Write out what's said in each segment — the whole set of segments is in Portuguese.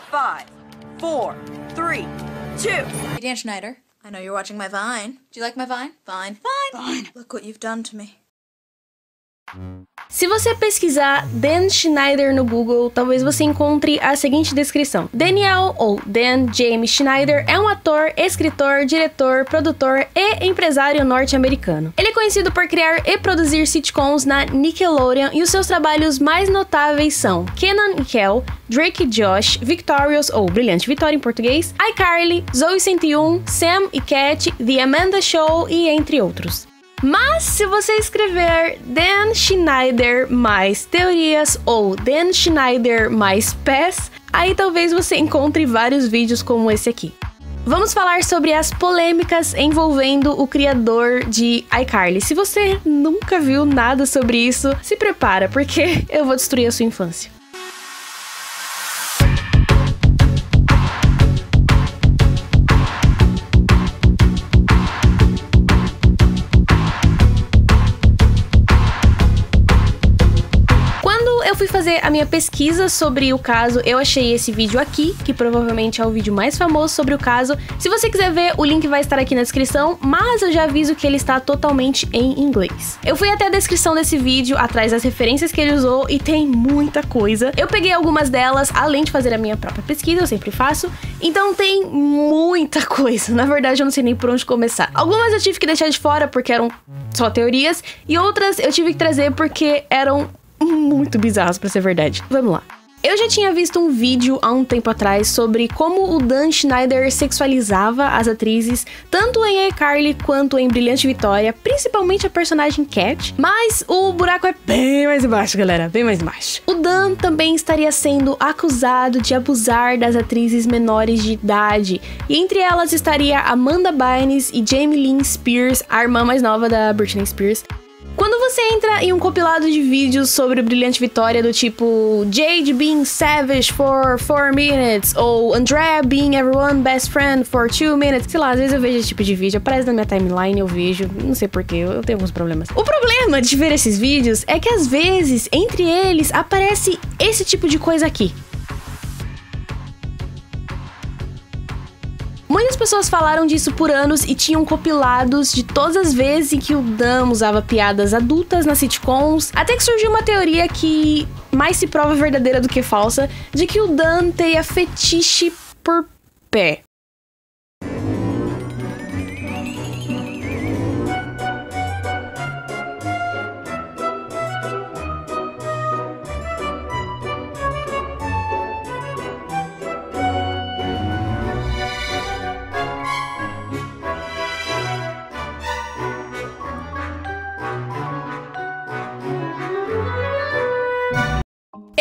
5, 4, 3, 2. Hey, Dan Schneider, I know you're watching my Vine. Do you like my Vine? Vine. Look what you've done to me. Se você pesquisar Dan Schneider no Google, talvez você encontre a seguinte descrição. Daniel, ou Dan James Schneider, é um ator, escritor, diretor, produtor e empresário norte-americano. Ele é conhecido por criar e produzir sitcoms na Nickelodeon e os seus trabalhos mais notáveis são Kenan e Kel, Drake e Josh, Victorious, ou Brilhante Vitória em português, iCarly, Zoey 101, Sam e Cat, The Amanda Show e entre outros. Mas se você escrever Dan Schneider mais teorias ou Dan Schneider mais pés, aí talvez você encontre vários vídeos como esse aqui. Vamos falar sobre as polêmicas envolvendo o criador de iCarly. Se você nunca viu nada sobre isso, se prepara, porque eu vou destruir a sua infância. Fui fazer a minha pesquisa sobre o caso, eu achei esse vídeo aqui, que provavelmente é o vídeo mais famoso sobre o caso. Se você quiser ver, o link vai estar aqui na descrição, mas eu já aviso que ele está totalmente em inglês. Eu fui até a descrição desse vídeo, atrás das referências que ele usou, e tem muita coisa. Eu peguei algumas delas, além de fazer a minha própria pesquisa, eu sempre faço, então tem muita coisa. Na verdade, eu não sei nem por onde começar. Algumas eu tive que deixar de fora porque eram só teorias, e outras eu tive que trazer porque eram muito bizarros, pra ser verdade. Vamos lá. Eu já tinha visto um vídeo há um tempo atrás sobre como o Dan Schneider sexualizava as atrizes, tanto em iCarly quanto em Brilhante Vitória, principalmente a personagem Cat, mas o buraco é bem mais embaixo, galera, bem mais embaixo. O Dan também estaria sendo acusado de abusar das atrizes menores de idade, e entre elas estaria Amanda Bynes e Jamie Lynn Spears, a irmã mais nova da Britney Spears. Quando você entra em um compilado de vídeos sobre Brilhante Vitória do tipo Jade being savage for 4 minutes ou Andrea being everyone's best friend for 2 minutes, sei lá, às vezes eu vejo esse tipo de vídeo, aparece na minha timeline, eu vejo, não sei porquê, eu tenho alguns problemas. O problema de ver esses vídeos é que às vezes, entre eles, aparece esse tipo de coisa aqui. Muitas pessoas falaram disso por anos e tinham compilados de todas as vezes em que o Dan usava piadas adultas nas sitcoms, até que surgiu uma teoria que mais se prova verdadeira do que falsa, de que o Dan teria fetiche por pé.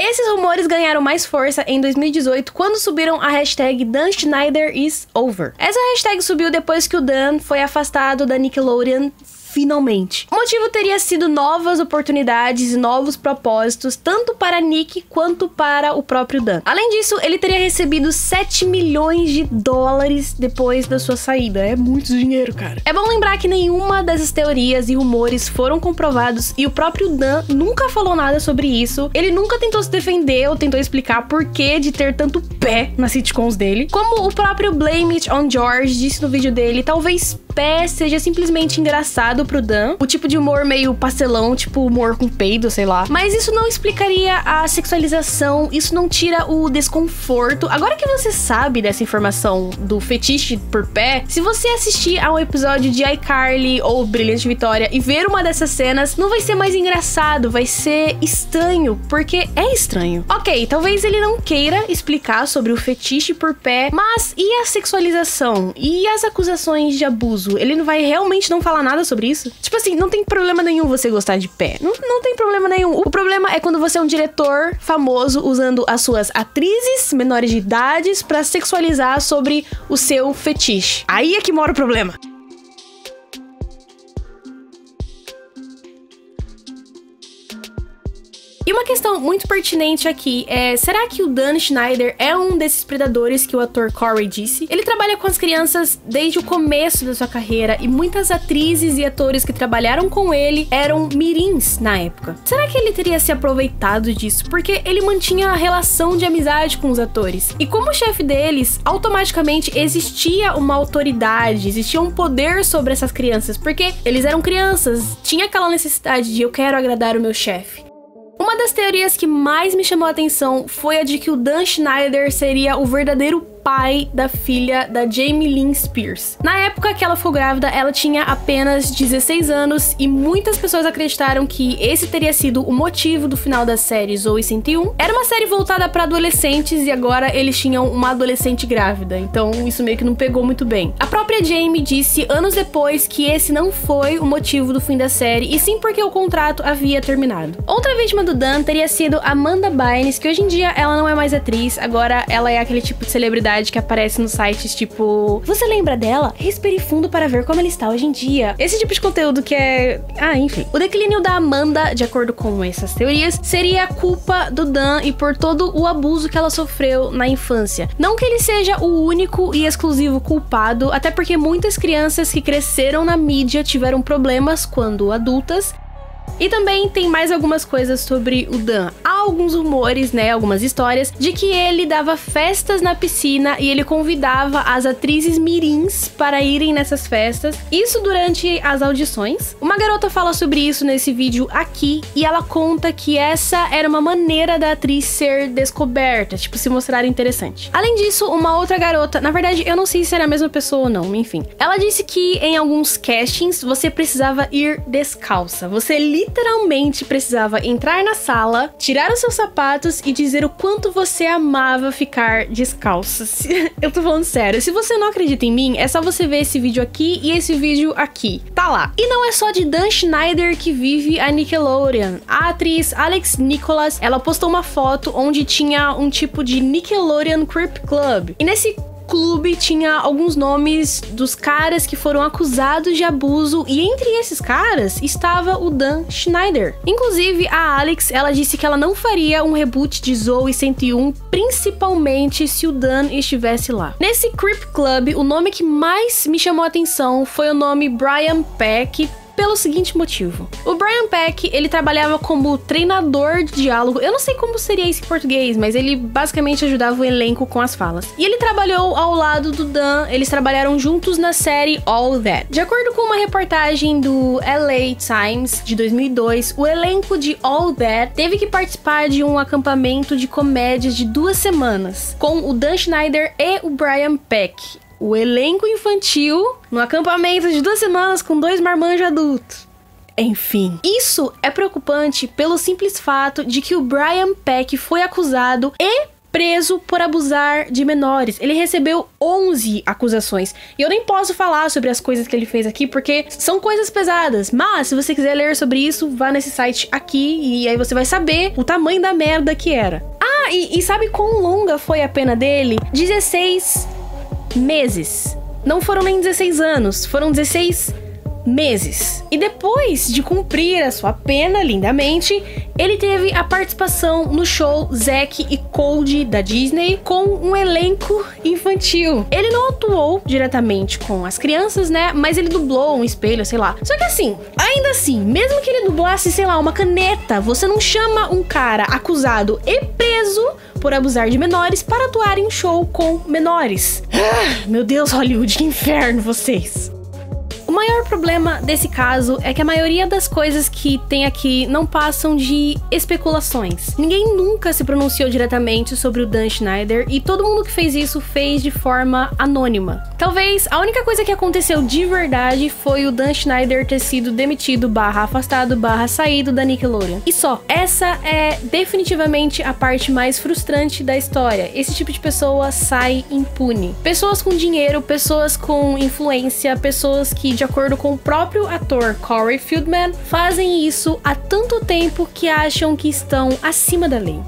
Esses rumores ganharam mais força em 2018 quando subiram a hashtag Dan Schneider is over. Essa hashtag subiu depois que o Dan foi afastado da Nickelodeon finalmente. O motivo teria sido novas oportunidades e novos propósitos, tanto para Nick quanto para o próprio Dan. Além disso, ele teria recebido 7 milhões de dólares depois da sua saída. É muito dinheiro, cara. É bom lembrar que nenhuma dessas teorias e rumores foram comprovados e o próprio Dan nunca falou nada sobre isso. Ele nunca tentou se defender ou tentou explicar por que de ter tanto pé nas sitcoms dele. Como o próprio Blame It on George disse no vídeo dele, talvez pé seja simplesmente engraçado pro Dan, o tipo de humor meio pastelão, tipo humor com peido, sei lá. Mas isso não explicaria a sexualização, isso não tira o desconforto. Agora que você sabe dessa informação do fetiche por pé, se você assistir a um episódio de iCarly ou Brilhante Vitória e ver uma dessas cenas, não vai ser mais engraçado, vai ser estranho, porque é estranho. Ok, talvez ele não queira explicar sobre o fetiche por pé, mas e a sexualização? E as acusações de abuso? Ele não vai realmente não falar nada sobre isso? Tipo assim, não tem problema nenhum você gostar de pé. Não tem problema nenhum. O problema é quando você é um diretor famoso usando as suas atrizes menores de idades pra sexualizar sobre o seu fetiche. Aí é que mora o problema. E uma questão muito pertinente aqui é, será que o Dan Schneider é um desses predadores que o ator Corey disse? Ele trabalha com as crianças desde o começo da sua carreira e muitas atrizes e atores que trabalharam com ele eram mirins na época. Será que ele teria se aproveitado disso? Porque ele mantinha a relação de amizade com os atores. E como chefe deles, automaticamente existia uma autoridade, existia um poder sobre essas crianças, porque eles eram crianças, tinha aquela necessidade de eu quero agradar o meu chefe. Uma das teorias que mais me chamou a atenção foi a de que o Dan Schneider seria o verdadeiro pai da filha da Jamie Lynn Spears. Na época que ela ficou grávida, ela tinha apenas 16 anos e muitas pessoas acreditaram que esse teria sido o motivo do final da série Zoey 101. Era uma série voltada para adolescentes e agora eles tinham uma adolescente grávida, então isso meio que não pegou muito bem. A própria Jamie disse anos depois que esse não foi o motivo do fim da série e sim porque o contrato havia terminado. Outra vítima do Dan teria sido Amanda Bynes, que hoje em dia ela não é mais atriz, agora ela é aquele tipo de celebridade que aparece nos sites tipo, você lembra dela? Respire fundo para ver como ela está hoje em dia. Esse tipo de conteúdo que é... enfim. O declínio da Amanda, de acordo com essas teorias, seria a culpa do Dan e por todo o abuso que ela sofreu na infância. Não que ele seja o único e exclusivo culpado, até porque muitas crianças que cresceram na mídia tiveram problemas quando adultas. E também tem mais algumas coisas sobre o Dan. Há alguns rumores, né, algumas histórias, de que ele dava festas na piscina e ele convidava as atrizes mirins para irem nessas festas. Isso durante as audições. Uma garota fala sobre isso nesse vídeo aqui e ela conta que essa era uma maneira da atriz ser descoberta, tipo, se mostrar interessante. Além disso, uma outra garota, na verdade, eu não sei se era a mesma pessoa ou não, enfim. Ela disse que em alguns castings você precisava ir descalça. Você literalmente precisava entrar na sala, tirar os seus sapatos e dizer o quanto você amava ficar descalça. Eu tô falando sério. Se você não acredita em mim, é só você ver esse vídeo aqui e esse vídeo aqui. Tá lá. E não é só de Dan Schneider que vive a Nickelodeon. A atriz Alex Nicholas, ela postou uma foto onde tinha um tipo de Nickelodeon Creep Club. E nesse clube tinha alguns nomes dos caras que foram acusados de abuso e entre esses caras estava o Dan Schneider. Inclusive, a Alex, ela disse que ela não faria um reboot de Zoey 101, principalmente se o Dan estivesse lá. Nesse Creep Club, o nome que mais me chamou a atenção foi o nome Brian Peck, pelo seguinte motivo. O Brian Peck, ele trabalhava como treinador de diálogo. Eu não sei como seria isso em português, mas ele basicamente ajudava o elenco com as falas. E ele trabalhou ao lado do Dan, eles trabalharam juntos na série All That. De acordo com uma reportagem do LA Times de 2002, o elenco de All That teve que participar de um acampamento de comédia de 2 semanas, com o Dan Schneider e o Brian Peck. O elenco infantil no acampamento de 2 semanas com 2 marmanjos adultos. Enfim, isso é preocupante pelo simples fato de que o Brian Peck foi acusado e preso por abusar de menores. Ele recebeu 11 acusações. E eu nem posso falar sobre as coisas que ele fez aqui, porque são coisas pesadas. Mas, se você quiser ler sobre isso, vá nesse site aqui e aí você vai saber o tamanho da merda que era. E sabe quão longa foi a pena dele? 16 meses. Não foram nem 16 anos, foram 16 meses. E depois de cumprir a sua pena lindamente, ele teve a participação no show Zack e Cody da Disney com um elenco infantil. Ele não atuou diretamente com as crianças, né? Mas ele dublou um espelho, sei lá. Só que assim, ainda assim, mesmo que ele dublasse, sei lá, uma caneta, você não chama um cara acusado e preso por abusar de menores para atuar em um show com menores. Meu Deus, Hollywood, que inferno vocês! O maior problema desse caso é que a maioria das coisas que tem aqui não passam de especulações. Ninguém nunca se pronunciou diretamente sobre o Dan Schneider e todo mundo que fez isso fez de forma anônima. Talvez a única coisa que aconteceu de verdade foi o Dan Schneider ter sido demitido / afastado / saído da Nickelodeon. E só. Essa é definitivamente a parte mais frustrante da história. Esse tipo de pessoa sai impune. Pessoas com dinheiro, pessoas com influência, pessoas que, de acordo com o próprio ator Corey Feldman, fazem isso há tanto tempo que acham que estão acima da lei.